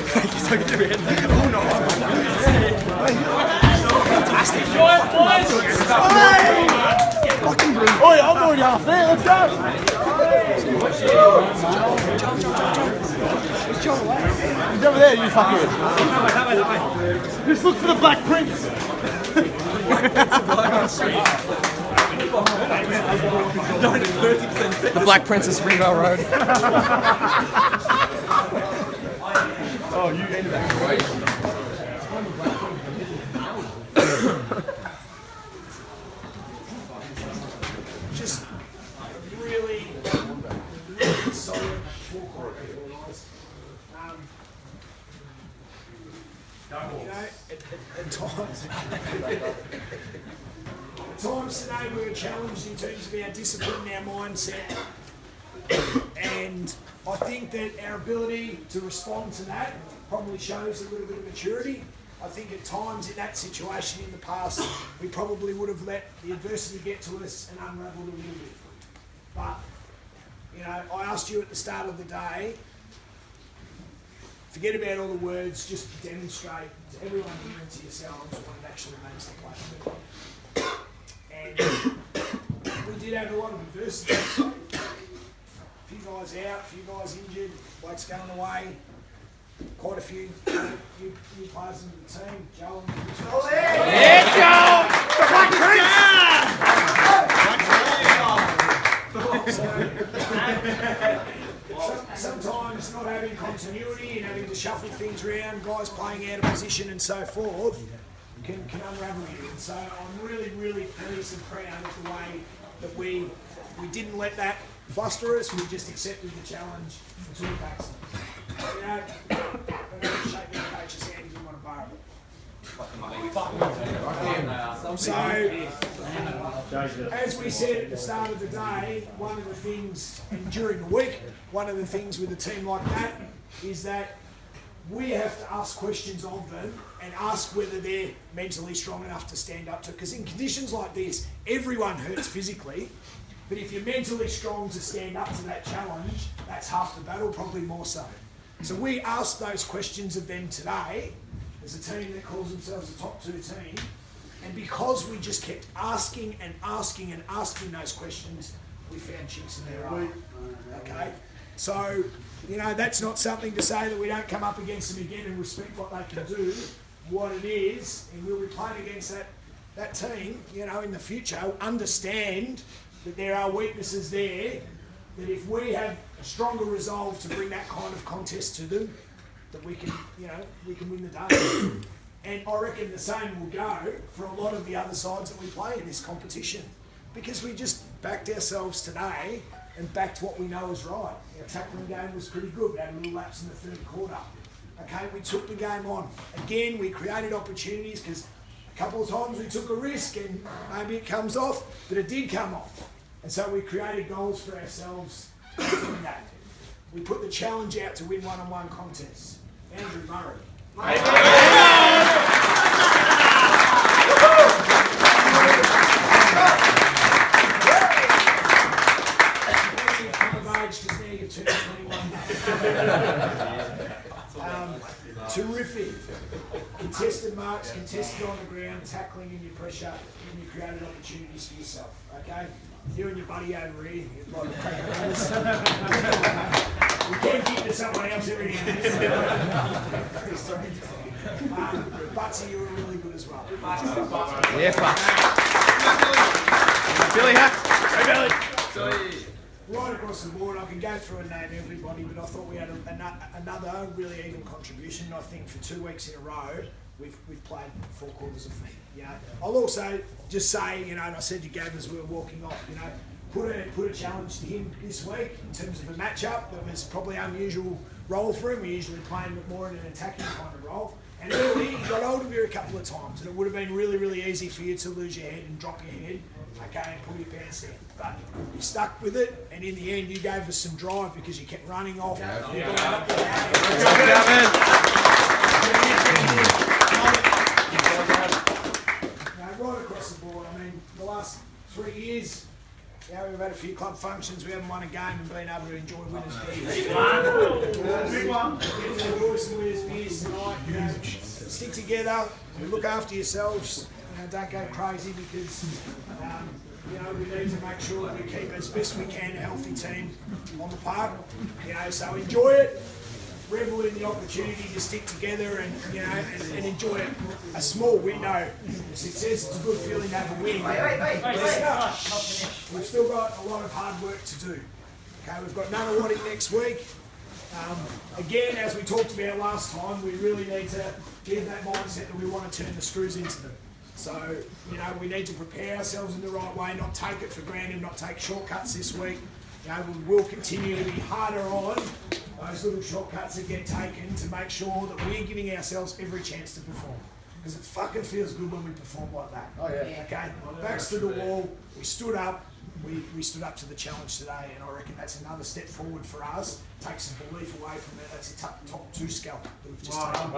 Fantastic. Fucking brilliant. Oi, I'm already half there. Let's go. He's over there, you fucker. Just look for the Black Prince. The Black Princess Ringvale Road. Oh, you ended that great. Just really solid forecourt performance. You know, at times today we were challenged in terms of our discipline and our mindset, and I think that our ability to respond to that probably shows a little bit of maturity. I think at times in that situation in the past, we probably would have let the adversity get to us and unravel a little bit. But, you know, I asked you at the start of the day, forget about all the words, just demonstrate to everyone here and to yourselves what it actually makes the play. And we did have a lot of adversity. A few guys out, a few guys injured, blokes going away. Quite a few new players into the team. Joel and Joel! The Black Prince! Sometimes not having continuity and having to shuffle things around, guys playing out of position and so forth, can unravel you. And so I'm really, really pleased and proud of the way that we didn't let that fluster us. We just accepted the challenge and took it back. You know, don't shake the coach's hand if you want to borrow it. So, as we said at the start of the day, one of the things, and during the week, one of the things with a team like that is that we have to ask questions of them and ask whether they're mentally strong enough to stand up to it. Because in conditions like this, everyone hurts physically, but if you're mentally strong to stand up to that challenge, that's half the battle, probably more so. So we asked those questions of them today as a team that calls themselves a top 2 team, and because we just kept asking and asking and asking those questions, we found chinks in their armour. Okay? So, you know, that's not something to say that we don't come up against them again and respect what they can do. What it is, and we'll be playing against that team, you know, in the future, understand that there are weaknesses there, that if we have a stronger resolve to bring that kind of contest to them, that we can, you know, we can win the day. And I reckon the same will go for a lot of the other sides that we play in this competition, because we just backed ourselves today and backed what we know is right. Our tackling game was pretty good. We had a little lapse in the third quarter. Okay, we took the game on. Again, we created opportunities because a couple of times we took a risk and maybe it comes off, but it did come off. And so we created goals for ourselves to win that. We put the challenge out to win one-on-one contests. Andrew Murray. Because now you've turned 21. Terrific. Contested marks, contested on the ground, tackling in your pressure, and you created opportunities for yourself. Okay? You and your buddy over here, you've got to take runners. You can't keep to someone else every now and then. Butsy, you were really good as well. Yeah, Billy Hack. Hey, Billy. Right across the board, I can go through and name everybody, but I thought we had another really even contribution. I think for 2 weeks in a row, we've played 4 quarters of feet. You know, I'll also just say, you know, and I said to Gav as we were walking off, you know, put a challenge to him this week in terms of a matchup that was probably an unusual role for him. We usually play him more in an attacking kind of role. And early, he got hold of you a couple of times, and it would have been really, really easy for you to lose your head and drop your head, okay, and pull your pants down. But you stuck with it, and in the end, you gave us some drive because you kept running off. Right across the board. I mean, the last 3 years, yeah, we've had a few club functions. We haven't won a game and been able to enjoy winners' beers. Big one. Winners' beers. together, you look after yourselves, you know, don't go crazy because you know, we need to make sure that we keep as best we can a healthy team on the park. You know, so enjoy it, revel in the opportunity to stick together and, you know, and enjoy a small window of success. It's a good feeling to have a win. We've still got a lot of hard work to do. Okay, we've got none awarding next week. Again, as we talked about last time, we really need to give that mindset that we want to turn the screws into them. So, you know, we need to prepare ourselves in the right way, not take it for granted, not take shortcuts this week. You know, we will continue to be harder on those little shortcuts that get taken to make sure that we're giving ourselves every chance to perform. Because it fucking feels good when we perform like that. Oh yeah. Okay, backs to the wall, we stood up, we stood up to the challenge today, and I reckon that's another step forward for us. Take some belief away from it. That's a top 2 scalp that we've just taken.